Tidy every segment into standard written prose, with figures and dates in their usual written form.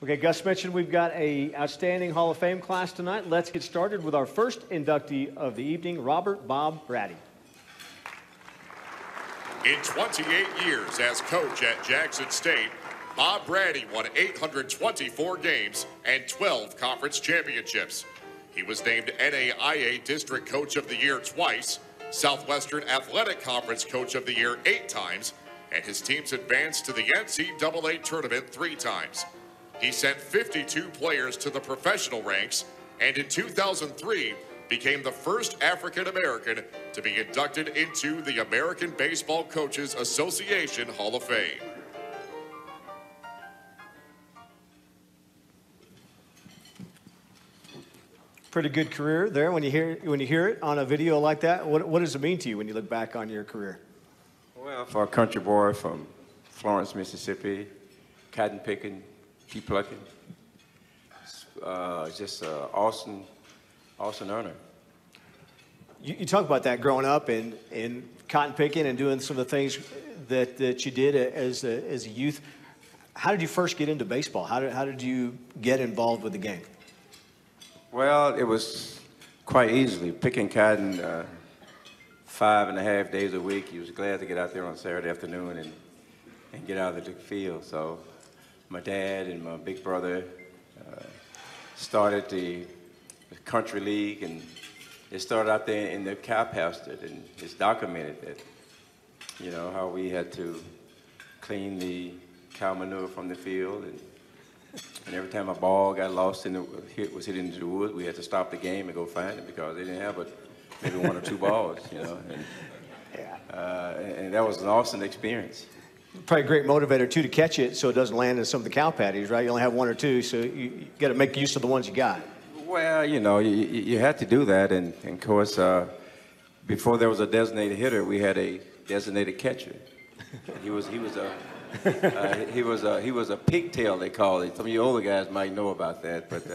Okay, Gus mentioned we've got a outstanding Hall of Fame class tonight. Let's get started with our first inductee of the evening, Robert Bob Braddy. In 28 years as coach at Jackson State, Bob Braddy won 824 games and 12 conference championships. He was named NAIA District Coach of the Year twice, Southwestern Athletic Conference Coach of the Year 8 times, and his teams advanced to the NCAA tournament 3 times. He sent 52 players to the professional ranks, and in 2003 became the first African American to be inducted into the American Baseball Coaches Association Hall of Fame. Pretty good career there. When you hear it on a video like that, what does it mean to you when you look back on your career? Well, for a country boy from Florence, Mississippi, cotton picking, pea plucking, just an awesome honor. You talk about that growing up and cotton picking and doing some of the things that you did as a youth. How did you first get into baseball? How did you get involved with the game? Well, it was quite easily. Picking cotton 5.5 days a week, you was glad to get out there on Saturday afternoon and get out of the field. So my dad and my big brother started the country league, and it started out there in the cow pasture, and it's documented that, you know, how we had to clean the cow manure from the field, and every time a ball got lost was hit into the wood, we had to stop the game and go find it because they didn't have but maybe 1 or 2 balls, you know. And that was an awesome experience. Probably a great motivator, too, to catch it so it doesn't land in some of the cow patties, right? You only have 1 or 2, so you got to make use of the ones you got. Well, you know, you had to do that, and of course, before there was a designated hitter, we had a designated catcher. He was a pigtail, they call it. Some of you older guys might know about that, but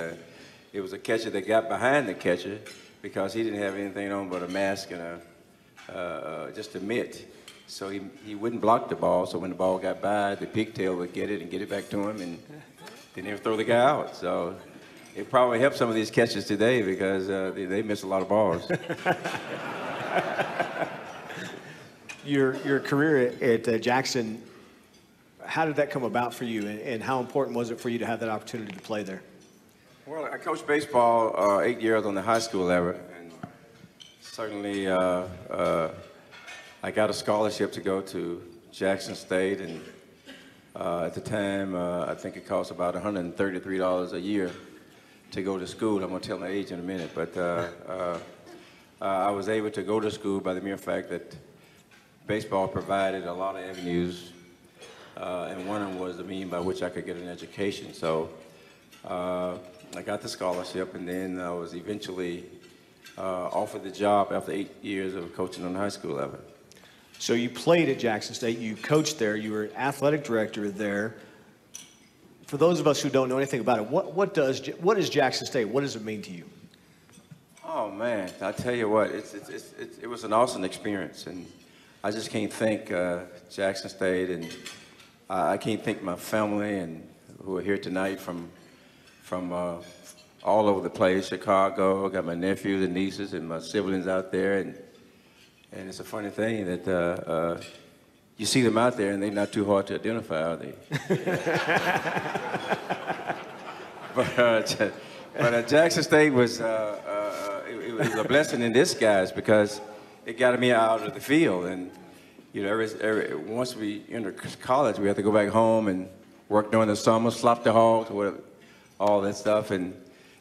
it was a catcher that got behind the catcher because he didn't have anything on but a mask and just a mitt. So he wouldn't block the ball, so when the ball got by, the pigtail would get it and get it back to him, and then he would throw the guy out. So it probably helped some of these catchers today because they miss a lot of balls. Your career at Jackson, how did that come about for you, and how important was it for you to have that opportunity to play there? Well, I coached baseball 8 years on the high school level, and certainly I got a scholarship to go to Jackson State, and at the time, I think it cost about $133 a year to go to school. I'm going to tell my age in a minute, but I was able to go to school by the mere fact that baseball provided a lot of avenues, and one of them was the means by which I could get an education. So I got the scholarship, and then I was eventually offered the job after 8 years of coaching on the high school level. So you played at Jackson State, you coached there, you were athletic director there. For those of us who don't know anything about it, what is Jackson State? What does it mean to you? Oh man, I tell you what, it was an awesome experience, and I just can't thank Jackson State, and I can't thank my family and who are here tonight from all over the place, Chicago. I got my nephews and nieces and my siblings out there, and it's a funny thing that you see them out there and they're not too hard to identify, are they? but Jackson State was it was a blessing in disguise because it got me out of the field, and you know, once we entered college, we had to go back home and work during the summer, slop the hogs, whatever, all that stuff, and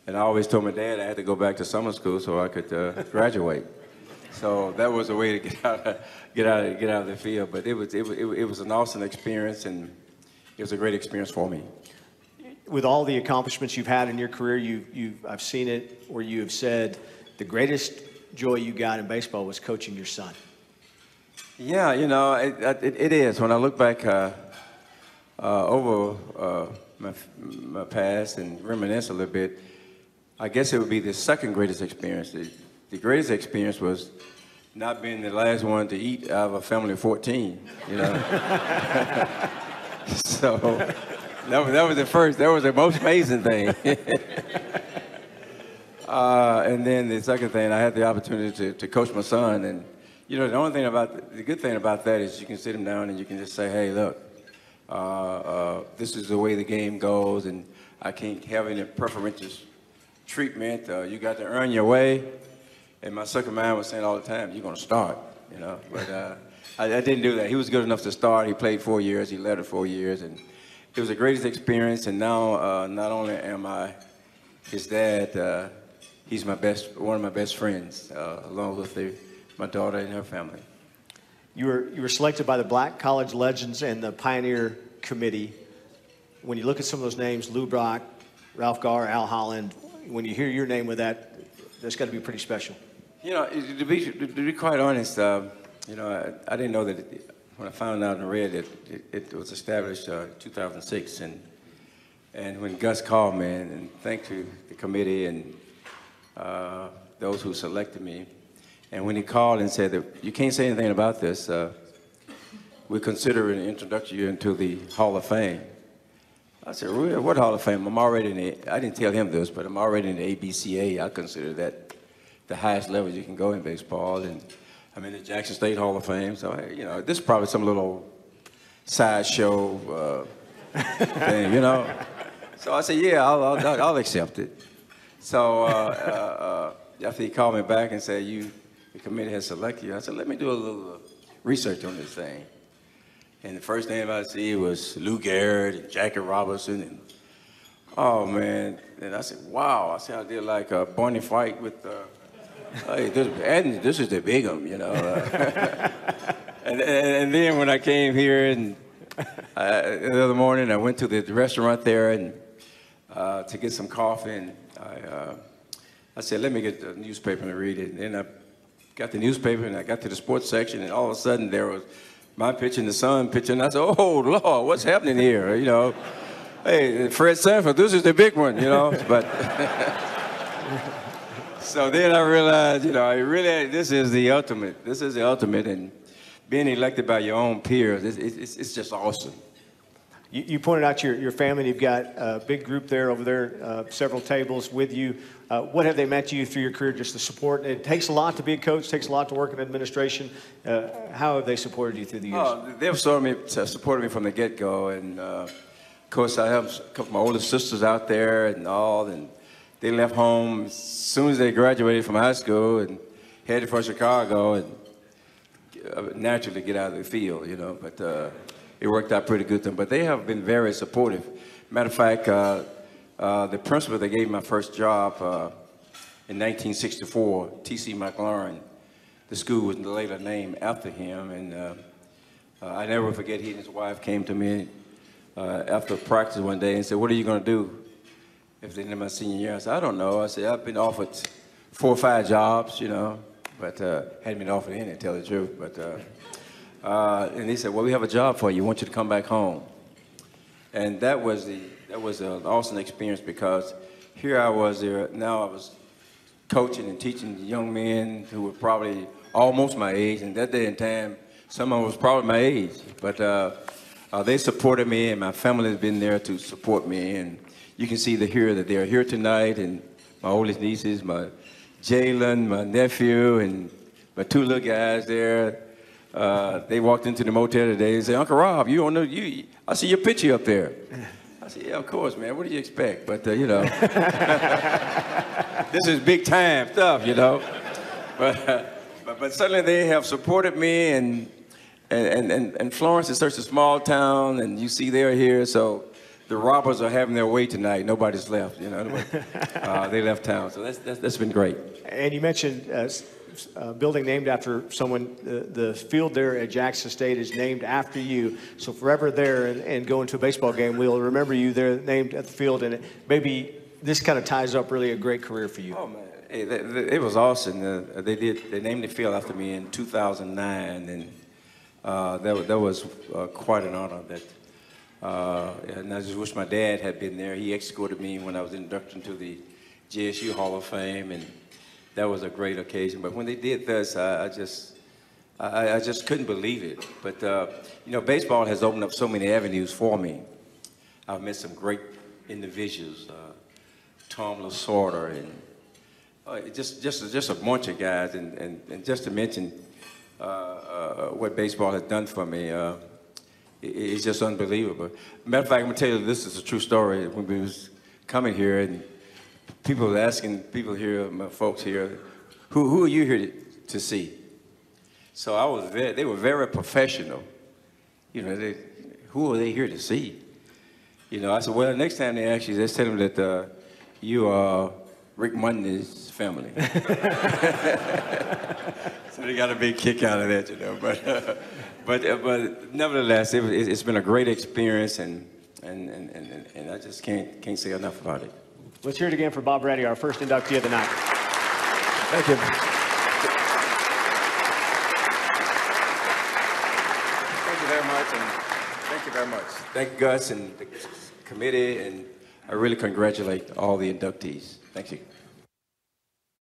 I always told my dad I had to go back to summer school so I could graduate. So that was a way to get out of the field. But it was an awesome experience, and it was a great experience for me. With all the accomplishments you've had in your career, I've seen it where you have said the greatest joy you got in baseball was coaching your son. Yeah, you know, it is. When I look back over my past and reminisce a little bit, I guess it would be the second greatest experience. The greatest experience was not being the last one to eat out of a family of 14, you know. So That was the first. That was the most amazing thing. And then the second thing, I had the opportunity to coach my son. And, you know, the good thing about that is you can sit him down and you can just say, hey, look, this is the way the game goes, and I can't have any preferential treatment. You got to earn your way. And my second man was saying all the time, you're going to start, you know. But I didn't do that. He was good enough to start. He played 4 years. He led it 4 years. And it was the greatest experience. And now not only am I his dad, he's one of my best friends, along with my daughter and her family. You were selected by the Black College Legends and the Pioneer Committee. When you look at some of those names, Lou Brock, Ralph Garr, Al Holland, when you hear your name with that, that's got to be pretty special. You know, to be quite honest, you know, I didn't know that when I found out and read it was established 2006, and when Gus called me, and thanks to the committee and those who selected me, and when he called and said that you can't say anything about this, we're considering introducing you into the Hall of Fame. I said, really? What Hall of Fame? I'm already in the, I didn't tell him this, but I'm already in the ABCA. I consider that the highest level you can go in baseball, and I'm in the Jackson State Hall of Fame. So, you know, this is probably some little sideshow thing, you know. So I said, yeah, I'll accept it. So after he called me back and said, the committee has selected you, I said, let me do a little research on this thing. And the first name I see was Lou Gehrig and Jackie Robinson. And, oh, man. And I said, wow. I said, I did like a Barney Fight with, hey, this is the big one, you know. And then when I came here and the other morning, I went to the restaurant there and to get some coffee. And I said, let me get the newspaper and read it. And then I got the newspaper and I got to the sports section, and all of a sudden there was my picture and the son picture, and I said, oh, Lord, what's happening here, you know? Hey, Fred Sanford, this is the big one, you know? But so then I realized, you know, this is the ultimate. This is the ultimate, and being elected by your own peers, it's just awesome. You pointed out your family. You've got a big group there over there, several tables with you. What have they meant to you through your career, just the support? It takes a lot to be a coach, takes a lot to work in administration. How have they supported you through the years? They've supported me from the get-go. And, of course, I have a couple of my older sisters out there and all, and they left home as soon as they graduated from high school and headed for Chicago and naturally get out of the field, you know. But it worked out pretty good to them. But they have been very supportive. Matter of fact, the principal that gave me my first job in 1964, T.C. McLaurin, the school was later named after him. And I never forget, he and his wife came to me after practice one day and said, what are you going to do if they end my senior year? I said, I don't know. I said, I've been offered 4 or 5 jobs, you know, but hadn't been offered any, to tell the truth. But and he said, well, we have a job for you. We want you to come back home. And that was an awesome experience, because here I was there. Now I was coaching and teaching young men who were probably almost my age, and that day and time, some of them was probably my age. But they supported me, and my family has been there to support me. And you can see that they're here tonight, and my oldest nieces, my Jalen, my nephew, and my 2 little guys there. They walked into the motel today and said, Uncle Rob, I see your picture up there. I said, yeah, of course, man. What do you expect? But, you know, this is big time stuff, you know. But certainly they have supported me, and Florence is such a small town, and you see they're here, so the robbers are having their way tonight. Nobody's left, you know. They left town, so that's been great. And you mentioned building named after someone. The field there at Jackson State is named after you. So forever there, and going to a baseball game, we'll remember you there, named at the field. And maybe this kind of ties up really a great career for you. Oh man, hey, it was awesome. They named the field after me in 2009, and that was quite an honor. And I just wish my dad had been there. He escorted me when I was inducted to the JSU Hall of Fame, and that was a great occasion. But when they did this, I just couldn't believe it. But you know, baseball has opened up so many avenues for me. I've met some great individuals, Tom Lasorda, and just a bunch of guys, and just to mention what baseball has done for me, it's just unbelievable. Matter of fact, I'm gonna tell you, this is a true story. When we was coming here, and people were asking people here, my folks here, who are you here to see? So they were very professional. You know, who are they here to see? You know, I said, well, next time they ask you, just tell them that you are Rick Mundy's family. So they got a big kick out of that, you know. But nevertheless, it's been a great experience, and I just can't say enough about it. Let's hear it again for Bob Braddy, our first inductee of the night. Thank you. Thank you very much, and thank you very much. Thank you, Gus, and the committee, and I really congratulate all the inductees. Thank you.